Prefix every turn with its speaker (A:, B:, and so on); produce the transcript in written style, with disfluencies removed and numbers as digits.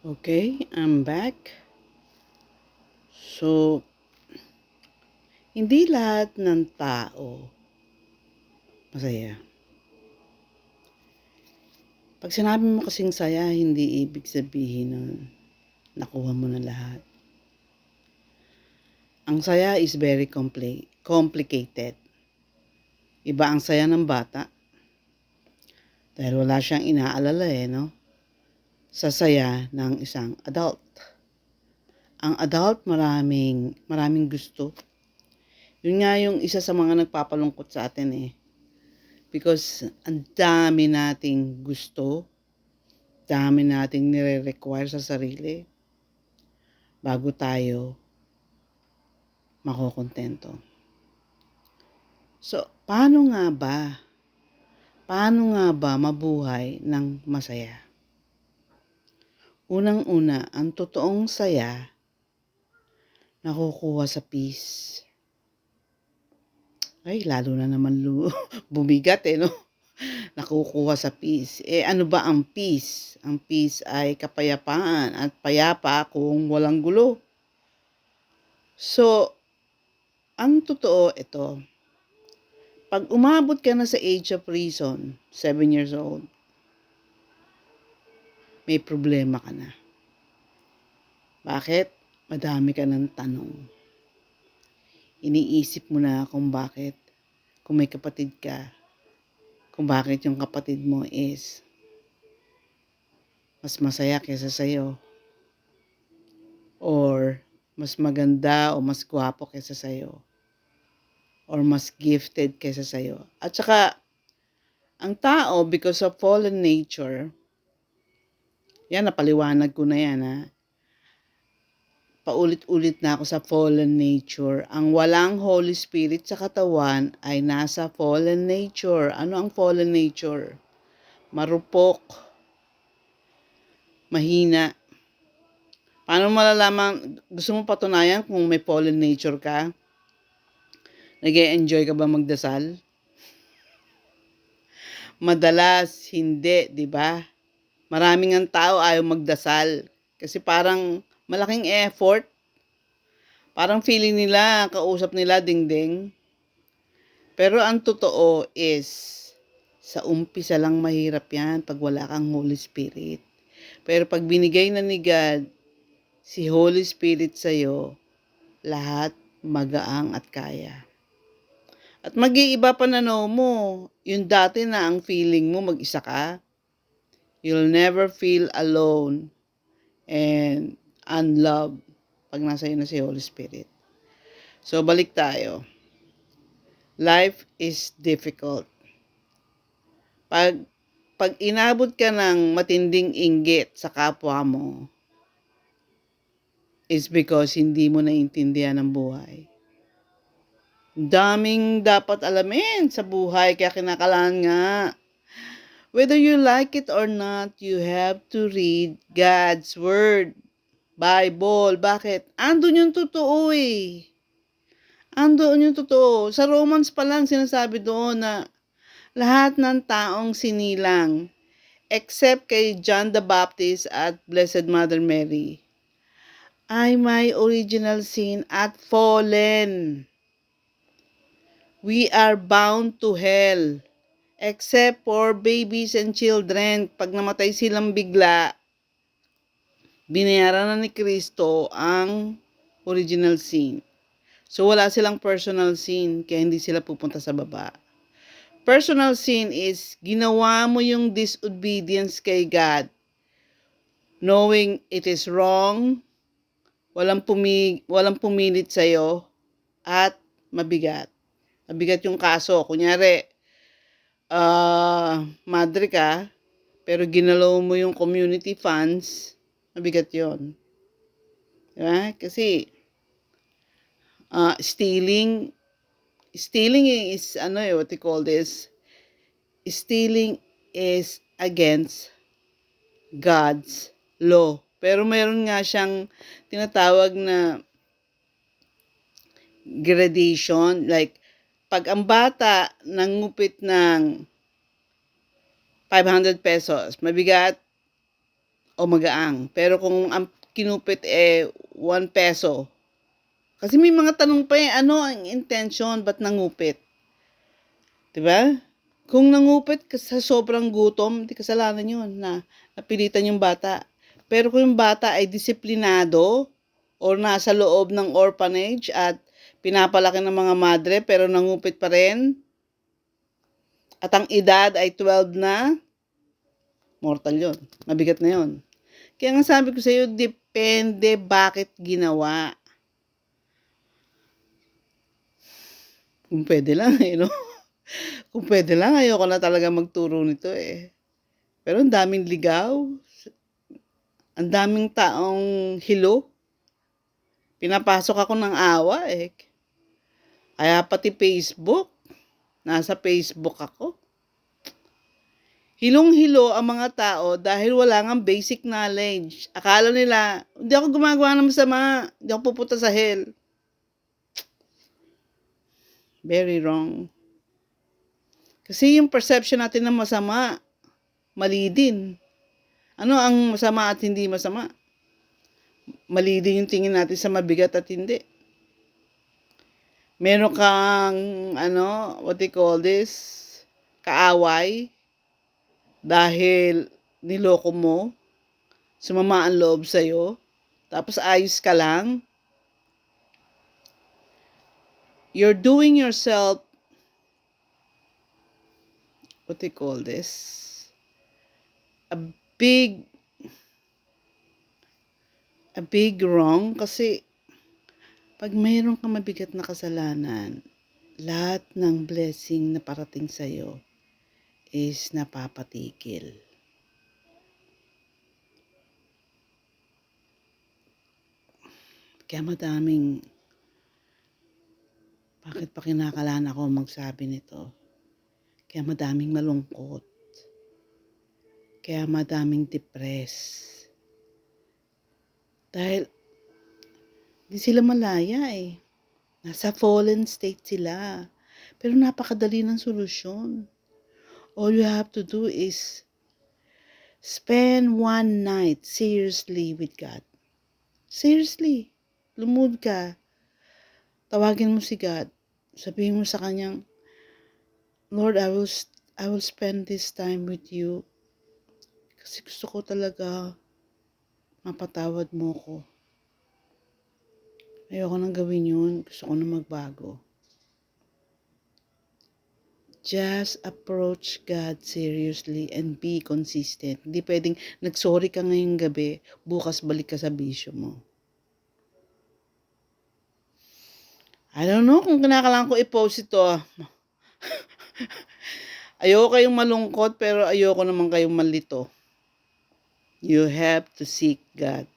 A: Okay, I'm back. So, hindi lahat ng tao masaya. Pag sinabi mo kasing saya, hindi ibig sabihin nun nakuha mo na lahat. Ang saya is very complicated. Iba ang saya ng bata dahil wala siyang inaalala no? Sa saya ng isang adult. Ang adult maraming gusto. Yun nga yung isa sa mga nagpapalungkot sa atin Because ang dami nating gusto, dami nating nire-require sa sarili bago tayo makokontento. So, paano nga ba? Paano nga ba mabuhay ng masaya? Unang-una, ang totoong saya nakukuha sa peace. Ay, lalo na naman bumigat no? Nakukuha sa peace. Ano ba ang peace? Ang peace ay kapayapaan at payapa kung walang gulo. So, ang totoo ito, pag umabot ka na sa age of reason, 7 years old, may problema ka na. Bakit? Madami ka ng tanong. Iniisip mo na kung bakit, kung may kapatid ka, kung bakit yung kapatid mo is mas masaya kaysa sa'yo, or mas maganda o mas gwapo kaysa sa'yo, or mas gifted kaysa sa'yo. At saka, ang tao, because of fallen nature, yan, napaliwanag ko na yan Paulit-ulit na ako sa fallen nature. Ang walang Holy Spirit sa katawan ay nasa fallen nature. Ano ang fallen nature? Marupok, mahina. Paano malalaman, gusto mo patunayan kung may fallen nature ka? Nag-e-enjoy ka ba magdasal? Madalas, hindi, di ba? Maraming ang tao ayaw magdasal. Kasi parang malaking effort. Parang feeling nila, kausap nila, dingding. Pero ang totoo is, sa umpisa lang mahirap yan pag wala kang Holy Spirit. Pero pag binigay na ni God si Holy Spirit sa'yo, lahat magaang at kaya. At mag-iiba pananaw mo. Yung dati na ang feeling mo mag-isa ka, you'll never feel alone and unloved pag nasa iyo na si Holy Spirit. So, balik tayo. Life is difficult. Pag inabot ka ng matinding inggit sa kapwa mo, is because hindi mo naintindihan ang buhay. Daming dapat alamin sa buhay, kaya kinakailangan nga. Whether you like it or not, you have to read God's Word. Bible. Bakit? Andun yung totoo Andun yung totoo. Sa Romans pa lang sinasabi doon na lahat ng taong sinilang, except kay John the Baptist at Blessed Mother Mary, ay may original sin at fallen. We are bound to hell, except for babies and children. Pag namatay silang bigla, binayaran na ni Kristo ang original sin. So wala silang personal sin, kaya hindi sila pupunta sa baba. Personal sin is ginawa mo yung disobedience kay God, knowing it is wrong, walang pumilit sa'yo, at mabigat. Mabigat yung kaso. Kunyari, madre ka, pero ginalaw mo yung community funds, mabigat yon. Diba? Kasi, stealing is, what you call this? Stealing is against God's law. Pero meron nga siyang tinatawag na gradation. Like, pag ang bata nangupit ng 500 pesos, mabigat, o magaang. Pero kung ang kinupit 1 peso, kasi may mga tanong pa ano ang intention, ba't nangupit? 'Di ba? Kung nangupit ka sa sobrang gutom, di kasalanan yun na napilitan yung bata. Pero kung yung bata ay disiplinado or nasa loob ng orphanage at pinapalaki ng mga madre pero nangupit pa rin, at ang edad ay 12 na, mortal yun. Mabigat na yun. Kaya nga sabi ko sa iyo, depende bakit ginawa. Kung pwede lang no? Kung pwede lang, ayoko na talaga magturo nito Pero ang daming ligaw, ang daming taong hilo. Pinapasok ako ng awa Kaya pati Facebook, nasa Facebook ako. Hilong-hilo ang mga tao dahil wala ngang basic knowledge. Akala nila, hindi ako gumagawa ng masama, hindi ako pupunta sa hell. Very wrong. Kasi yung perception natin ng masama, mali din. Ano ang masama at hindi masama? Mali din yung tingin natin sa mabigat at hindi. Meron kang, what they call this, kaaway, dahil niloko mo, sumama ang loob sa'yo, tapos ayos ka lang, you're doing yourself, what they call this, a big wrong kasi pag mayroon kang mabigat na kasalanan, lahat ng blessing na parating sa'yo is napapatigil. Kaya bakit pa kinakalaan ako magsabi nito? Kaya madaming malungkot. Kaya madaming depressed. Dahil di sila malaya Nasa fallen state sila. Pero napakadali ng solusyon. All you have to do is spend one night seriously with God. Seriously. Lumod ka. Tawagin mo si God. Sabihin mo sa kanyang, Lord, I will spend this time with you. Kasi gusto ko talaga mapatawad mo ko. Ayoko nang gawin yun. Gusto ko na magbago. Just approach God seriously and be consistent. Hindi pwedeng nagsorry ka ngayong gabi, bukas balik ka sa bisyo mo. I don't know kung kinakailangan ko i-post ito. Ayoko kayong malungkot pero ayoko naman kayong malito. You have to seek God.